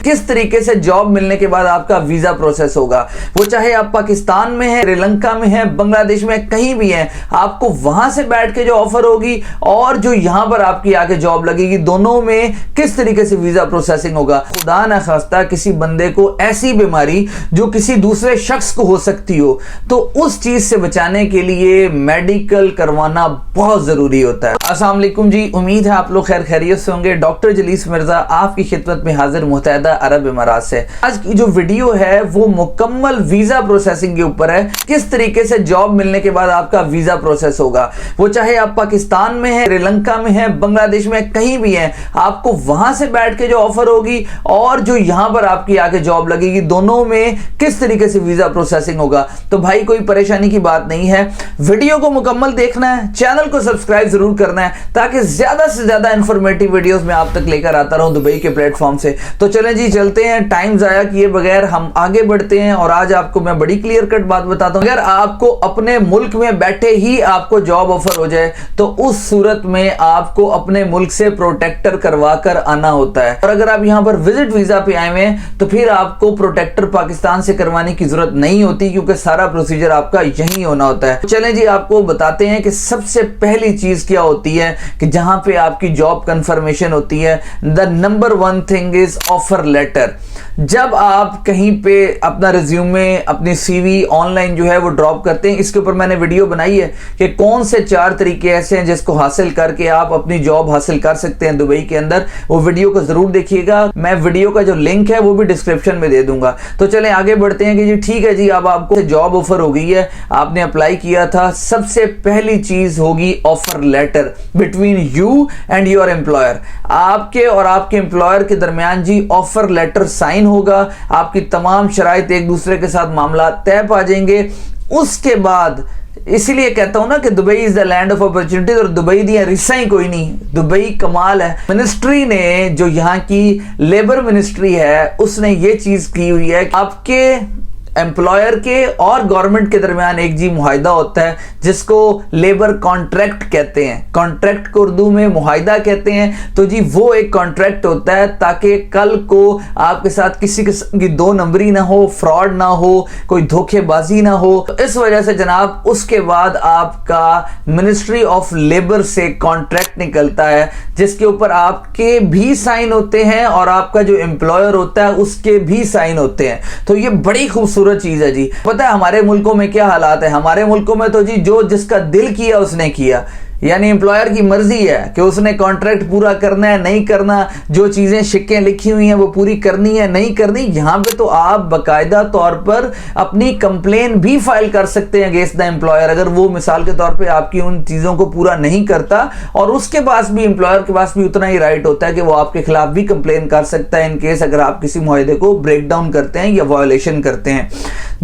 किस तरीके से जॉब मिलने के बाद आपका वीजा प्रोसेस होगा। वो चाहे आप पाकिस्तान में है, श्रीलंका में है, बांग्लादेश में, कहीं भी है, आपको वहां से बैठ के जो ऑफर होगी और जो यहां पर आपकी आके जॉब लगेगी, दोनों में किस तरीके से वीजा प्रोसेसिंग होगा। खुदा ना खास्ता किसी बंदे को ऐसी बीमारी जो किसी दूसरे शख्स को हो सकती हो, तो उस चीज से बचाने के लिए मेडिकल करवाना बहुत जरूरी होता है। अस्सलाम वालेकुम जी, उम्मीद है आप लोग खैर खैरियत से होंगे। डॉक्टर जलीस मिर्जा आपकी खिदमत में हाजिर मुत्तहदा अरब इमारात से। आज की जो वीडियो है वो मुकम्मल वीजा प्रोसेसिंग के ऊपर है, किस तरीके से जॉब मिलने के बाद आपका वीजा प्रोसेस होगा। वो चाहे आप पाकिस्तान में है, श्रीलंका में है, बांग्लादेश में, कहीं भी है, आपको वहां से बैठ के जो ऑफर होगी और जो यहां पर आपकी आके जॉब लगेगी, दोनों में किस तरीके से वीजा प्रोसेसिंग होगा। तो भाई कोई परेशानी की बात नहीं है, वीडियो को मुकम्मल देखना है, चैनल को सब्सक्राइब जरूर करना है ताकि ज्यादा से ज्यादा इंफॉर्मेटिव वीडियोस मैं आप तक लेकर आता रहूं दुबई के प्लेटफॉर्म से। तो चलें जी, चलते हैं, टाइम जाया किए बगैर हम आगे बढ़ते हैं। और आज आपको मैं बड़ी क्लियर कट बात बताता हूं, अगर आपको अपने मुल्क में बैठे ही आपको जॉब ऑफर हो जाए तो उस सूरत में आपको अपने मुल्क से प्रोटेक्टर करवा कर आना होता है। और अगर आप यहां पर विजिट वीजा पे आए हुए हैं तो फिर आपको प्रोटेक्टर पाकिस्तान से करवाने की जरूरत नहीं होती, क्योंकि सारा प्रोसीजर आपका यहीं होना होता है। चलें जी, आपको बताते हैं कि सबसे पहली चीज क्या होती है कि जहां पे आपकी जॉब कंफर्मेशन होती है। The number one thing is offer letter. जब आप कहीं पे अपना रिज्यूमे, अपनी सीवी ऑनलाइन जो है वो ड्रॉप करते हैं, इसके ऊपर मैंने वीडियो बनाई है कि कौन से 4 तरीके ऐसे हैं जिसको हासिल करके आप अपनी जॉब हासिल कर सकते हैं दुबई के अंदर। वो वीडियो को जरूर देखिएगा, मैं वीडियो का जो लिंक है वो भी डिस्क्रिप्शन में दे दूंगा। तो चलें आगे बढ़ते हैं कि जी ठीक है जी, अब आपको जॉब ऑफर हो गई है, आपने अप्लाई किया था। सबसे पहली चीज होगी offer letter between you and your employer. आपके और आपके एम्प्लॉयर के दरमियान जी ऑफर लेटर साइन होगा, आपकी तमाम शराइत एक दूसरे के साथ मामला तय पा जाएंगे। उसके बाद इसीलिए कहता हूं ना कि Dubai is the land of opportunities, और दुबई दिया रिसा ही कोई नहीं, दुबई कमाल है। मिनिस्ट्री ने, जो यहाँ की लेबर मिनिस्ट्री है, उसने ये चीज की हुई है, आपके एम्प्लॉयर के और गवर्नमेंट के दरमियान एक जी मुआहिदा होता है जिसको लेबर कॉन्ट्रैक्ट कहते हैं। कॉन्ट्रैक्ट को उर्दू में मुआहिदा कहते हैं। तो जी वो एक कॉन्ट्रैक्ट होता है ताकि कल को आपके साथ किसी किस्म की 2 नंबरी ना हो, फ्रॉड ना हो, कोई धोखेबाजी ना हो। तो इस वजह से जनाब उसके बाद आपका मिनिस्ट्री ऑफ लेबर से कॉन्ट्रैक्ट निकलता है जिसके ऊपर आपके भी साइन होते हैं और आपका जो एम्प्लॉयर होता है उसके भी साइन होते हैं। तो ये बड़ी खूबसूरत चीज है जी। पता है हमारे मुल्कों में क्या हालात है? हमारे मुल्कों में तो जी जो जिसका दिल किया उसने किया, यानी एम्प्लॉयर की मर्जी है कि उसने कॉन्ट्रैक्ट पूरा करना है नहीं करना, जो चीजें शिक्कें लिखी हुई हैं वो पूरी करनी है नहीं करनी। यहां पे तो आप बाकायदा तौर पर अपनी कंप्लेन भी फाइल कर सकते हैं अगेंस्ट द एम्प्लॉयर, अगर वो मिसाल के तौर पे आपकी उन चीजों को पूरा नहीं करता। और उसके पास भी, एम्प्लॉयर के पास भी उतना ही राइट होता है कि वो आपके खिलाफ भी कंप्लेन कर सकता है इन केस अगर आप किसी मुआहदे को ब्रेक डाउन करते हैं या वायोलेशन करते हैं।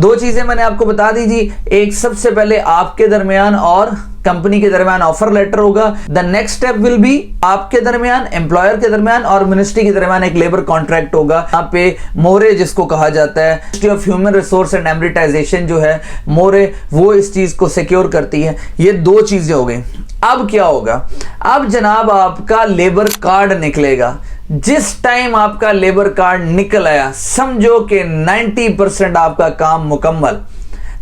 2 चीजें मैंने आपको बता दी जी। एक, सबसे पहले आपके दरमियान और कंपनी के दरमियान ऑफर लेटर होगा। The next step will be आपके दरमियान, एम्प्लॉयर के दरमियान और मिनिस्ट्री के दरमियान एक लेबर कॉन्ट्रैक्ट होगा। यहाँ पे मोरे जिसको कहा जाता है, ministry of human resource and एमरिटाइजेशन जो है मोरे, वो इस चीज को सिक्योर करती है। ये 2 चीजें हो गई। अब क्या होगा? अब जनाब आपका लेबर कार्ड निकलेगा। जिस टाइम आपका लेबर कार्ड निकल आया, समझो कि 90% आपका काम मुकम्मल,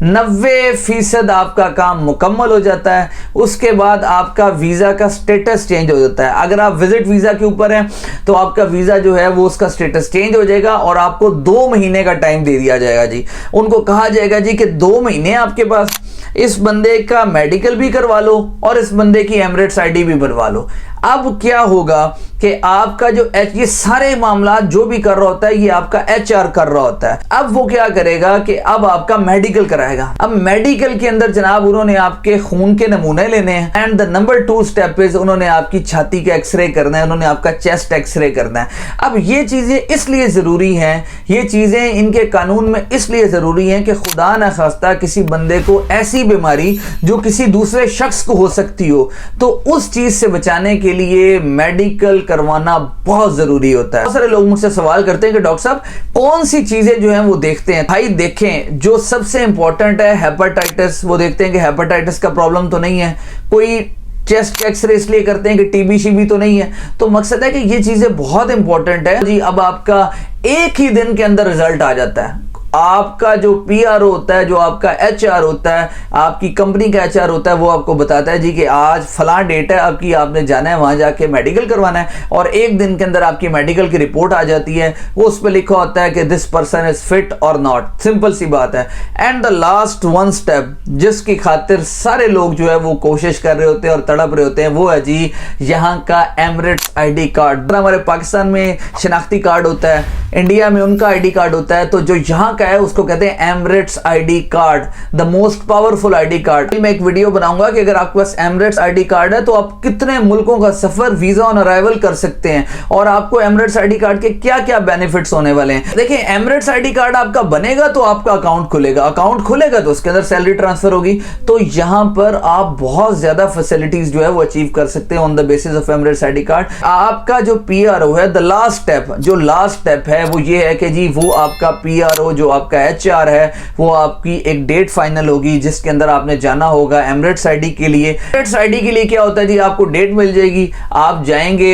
90% आपका काम मुकम्मल हो जाता है। उसके बाद आपका वीजा का स्टेटस चेंज हो जाता है। अगर आप विजिट वीजा के ऊपर हैं तो आपका वीजा जो है वो उसका स्टेटस चेंज हो जाएगा और आपको 2 महीने का टाइम दे दिया जाएगा जी। उनको कहा जाएगा जी कि 2 महीने आपके पास, इस बंदे का मेडिकल भी करवा लो और इस बंदे की एमिरेट्स आईडी भी बनवा लो। अब क्या होगा कि आपका जो ये सारे मामला जो भी कर रहा होता है ये आपका HR कर रहा होता है। अब वो क्या करेगा कि अब आपका मेडिकल कराएगा। अब मेडिकल के अंदर जनाब उन्होंने आपके खून के नमूने लेने हैं and the number 2 step is उन्होंने आपकी छाती का एक्सरे करना है, उन्होंने आपका चेस्ट एक्सरे करना है। अब ये चीजें इसलिए जरूरी हैं, ये चीजें इनके कानून में इसलिए जरूरी हैं कि खुदा ना खास्ता किसी बंदे को ऐसी बीमारी जो किसी दूसरे शख्स को हो सकती हो, तो उस चीज से बचाने के लिए मेडिकल करवाना बहुत जरूरी होता है। बहुत सारे लोग मुझसे सवाल करते हैं कि डॉक्टर साहब कौन सी चीजें जो हैं वो देखते हैं। भाई देखें, जो सबसे इंपॉर्टेंट है हेपेटाइटिस, वो देखते हैं कि हेपेटाइटिस का प्रॉब्लम तो नहीं है, कोई चेस्ट एक्सरे इसलिए करते हैं कि टीबी शीबी तो नहीं है। तो मकसद है कि ये चीजें बहुत इंपॉर्टेंट है जी। अब आपका एक ही दिन के अंदर रिजल्ट आ जाता है। आपका जो पीआरओ होता है, जो आपका एचआर होता है, आपकी कंपनी का एचआर होता है, वो आपको बताता है जी कि आज फलां डेट है आपकी, आपने जाना है वहां जाके मेडिकल करवाना है, और एक दिन के अंदर आपकी मेडिकल की रिपोर्ट आ जाती है। वो उस पर लिखा होता है कि दिस पर्सन इज फिट और नॉट। सिंपल सी बात है। And the last one step जिसकी खातिर सारे लोग जो है वो कोशिश कर रहे होते हैं और तड़प रहे होते हैं, वो है जी यहाँ का एमिरेट्स आईडी कार्ड। हमारे पाकिस्तान में शनाख्ती कार्ड होता है, इंडिया में उनका आईडी कार्ड होता है। तो जो यहाँ है उसको कहते हैं Emirates ID card, the most powerful ID card. मैं एक वीडियो बनाऊंगा कि अगर आपके पास एमिरेट्स आईडी कार्ड है तो आप कितने मुल्कों का सफर वीजा ऑन अराइवल कर सकते हैं, और आपको एमिरेट्स आईडी कार्ड के क्या क्या बेनिफिट्स होने वाले हैं। देखिए, एमिरेट्स आईडी कार्ड आपका बनेगा तो आपका अकाउंट खुलेगा, अकाउंट खुलेगा तो उसके अंदर सैलरी ट्रांसफर होगी। तो यहां पर आप बहुत ज्यादा फैसिलिटीज जो है वो अचीव कर सकते हैं on the basis of Emirates ID card. आपका जो पीआरओ है, द लास्ट स्टेप, जो लास्ट स्टेप है वो ये है कि जी वो आपका पीआरओ, जो आपका एचआर है, वो आपकी एक डेट फाइनल होगी जिसके अंदर आपने जाना होगा एमिरेट्स आईडी के लिए। एमिरेट्स आईडी के लिए क्या होता है जी, आपको डेट मिल जाएगी, आप जाएंगे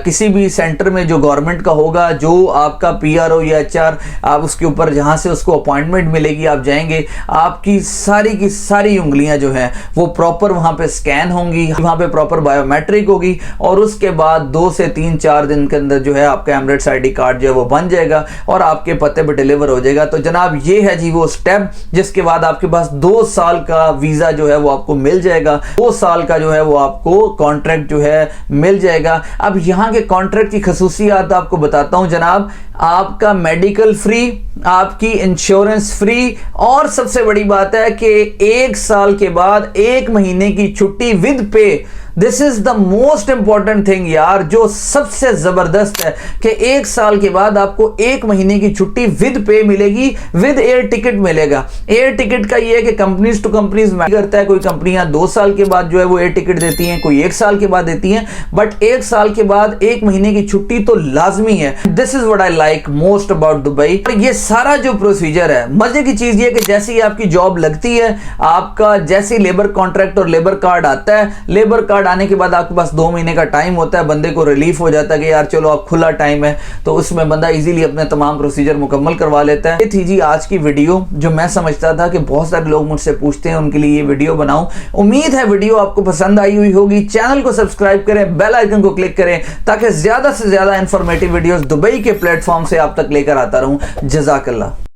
किसी भी सेंटर में जो गवर्नमेंट का होगा, जो आपका पीआरओ या एचआर, आप उसके ऊपर जहां से उसको अपॉइंटमेंट मिलेगी, आप जाएंगे, आपकी सारी की सारी उंगलियां जो है वो प्रॉपर वहां पे स्कैन होंगी, वहां पे प्रॉपर बायोमेट्रिक होगी, और उसके बाद 2 से 3-4 दिन के अंदर जो है आपका एमिरेट्स आईडी कार्ड जो है वो बन जाएगा और आपके पते पे डिलीवर हो जाएगा। तो जनाब ये है जी वो स्टेप जिसके बाद आपके पास 2 साल का वीजा जो है वो आपको मिल जाएगा, 2 साल का जो है वो आपको कॉन्ट्रैक्ट जो है मिल जाएगा। अब यहां के कॉन्ट्रैक्ट की खसूसियात आपको बताता हूं जनाब। आपका मेडिकल फ्री, आपकी इंश्योरेंस फ्री, और सबसे बड़ी बात है कि 1 साल के बाद 1 महीने की छुट्टी विद पे। This is the most important thing यार, जो सबसे जबरदस्त है कि 1 साल के बाद आपको 1 महीने की छुट्टी विद पे मिलेगी, विद एयर टिकट मिलेगा। एयर टिकट का ये है कि कंपनीज टू कंपनीज मैटर करता है। कोई कंपनियां 2 साल के बाद जो है वो एयर टिकट देती हैं, कोई 1 साल के बाद देती हैं, बट 1 साल के बाद 1 महीने की छुट्टी तो लाजमी है। This is what I like most about Dubai. और ये सारा जो प्रोसीजर है, मजे की चीज ये कि जैसे ही आपकी जॉब लगती है, आपका जैसे लेबर कॉन्ट्रैक्ट और लेबर कार्ड आता है, लेबर कार्ड आने के बाद आपके पास 2 महीने का टाइम होता है, बंदे को रिलीफ हो जाता है कि यार चलो अब खुला टाइम है, तो उसमें बंदा इजीली अपने तमाम प्रोसीजर मुकम्मल करवा लेता है। ये थी जी आज की वीडियो, जो मैं समझता था कि बहुत सारे लोग मुझसे पूछते हैं, उनके लिए ये वीडियो बनाऊं। उम्मीद है वीडियो आपको पसंद आई हुई होगी। चैनल को सब्सक्राइब करें, बेल आइकन को क्लिक करें, ताकि ज्यादा से ज्यादा इंफॉर्मेटिव वीडियोस दुबई के प्लेटफॉर्म से आप तक लेकर आता रहूं। जज़ाकल्लाह।